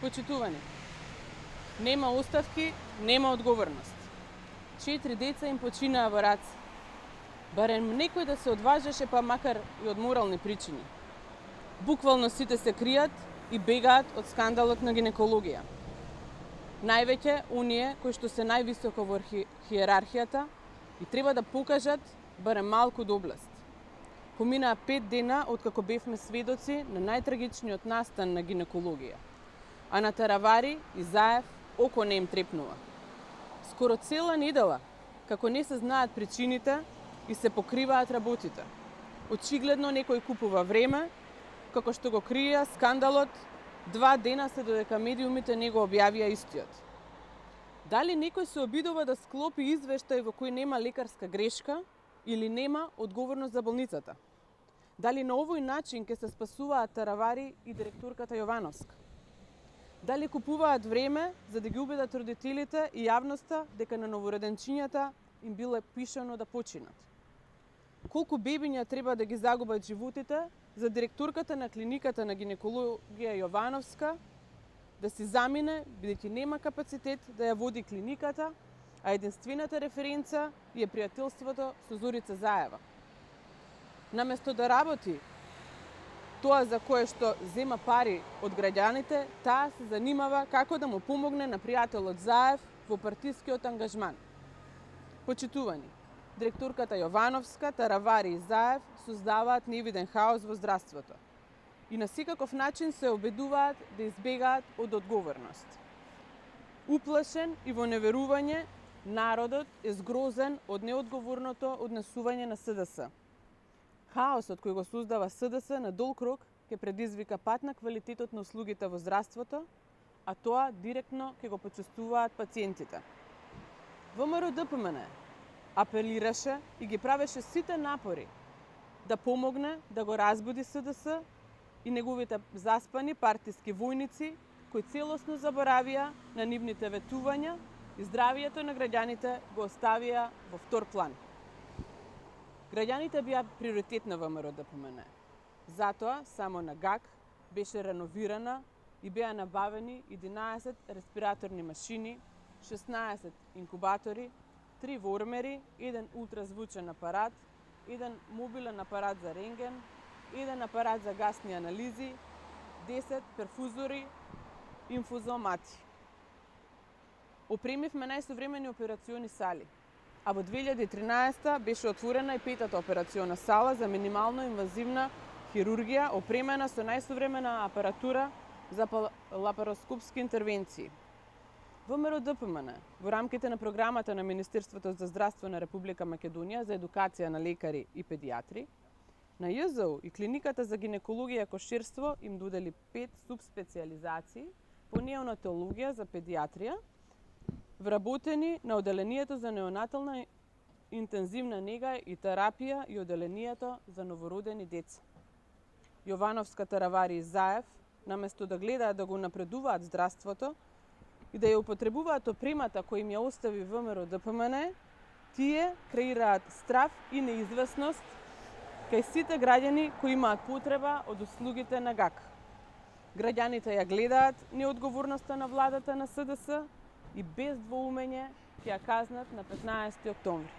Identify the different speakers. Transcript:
Speaker 1: Почитувани, нема оставки, нема одговорност. 4 деца им починаа во раце. Барем некој да се одважеше, па макар и од морални причини. Буквално сите се кријат и бегаат од скандалот на гинекологија. Највеќе оние кои што се највисоко во хиерархијата и треба да покажат барем малку доблест. Поминаа 5 дена откако бевме сведоци на најтрагичниот настан на гинекологија. А на Таравари и Заев око не им трепнува. Скоро цела недела, како не се знаат причините и се покриваат работите. Очигледно некој купува време, како што го крија скандалот 2 дена се додека медиумите не го објавија истиот. Дали некој се обидува да склопи извештај во кој нема лекарска грешка или нема одговорност за болницата? Дали на овој начин ќе се спасуваат Таравари и директорката Јовановска? Дали купуваат време за да ги убедат родителите и јавноста дека на новороденчињата им било пишано да починат? Колку бебиња треба да ги загубат животите за директорката на клиниката на гинекологија Јовановска да си замине, бидејќи нема капацитет да ја води клиниката, а единствената референца е пријателството со Зорица Заева. Наместо да работи тоа за кое што зема пари од граѓаните, таа се занимава како да му помогне на пријателот Заев во партискиот ангажман. Почитувани, директорката Јовановска, Таравари и Заев создаваат невиден хаос во здравството и на секаков начин се обидуваат да избегаат од одговорност. Уплашен и во неверување, народот е згрозен од неодговорното однесување на СДС. Хаосот кој го создава СДС на долг рок ќе предизвика пат на квалитетот на услугите во здравството, а тоа директно ќе го почувствуваат пациентите. ВМРО-ДПМН апелираше и ги правеше сите напори да помогне да го разбуди СДС и неговите заспани партиски војници кои целосно заборавија на нивните ветувања и здравието на граѓаните го оставија во втор план. Граѓаните беа приоритет на ВМРО-ДПМН. Затоа само на ГАК беше реновирана и беа набавени 11 респираторни машини, 16 инкубатори, 3 вормери, 1 ултразвучен апарат, 1 мобилен апарат за рентген, 1 апарат за гасни анализи, 10 перфузори, инфузомати. Опремивме најсовремени операциони сали, а во 2013 беше отворена и 5-та операциона сала за минимално инвазивна хирургија, опремена со најсовремена апаратура за лапароскопски интервенции. ВМРО-ДПМН во рамките на програмата на Министерството за здравство на Република Македонија за едукација на лекари и педиатри, на ЈЗУ и клиниката за гинекологија и акушерство им додели 5 субспециализации по неонатологија за педиатрија, вработени на оделението за неонатална интензивна нега и терапија и оделението за новородени деца. Јовановска, Таравари и Заев, наместо да гледаат да го напредуваат здравството и да ја употребуваат опремата која им ја остави ВМРО-ДПМН, тие креираат страв и неизвестност кај сите граѓани кои имаат потреба од услугите на ГАК. Граѓаните ја гледаат неодговорноста на владата на СДС и без двоумење ќе ја казнат на 15 октомври.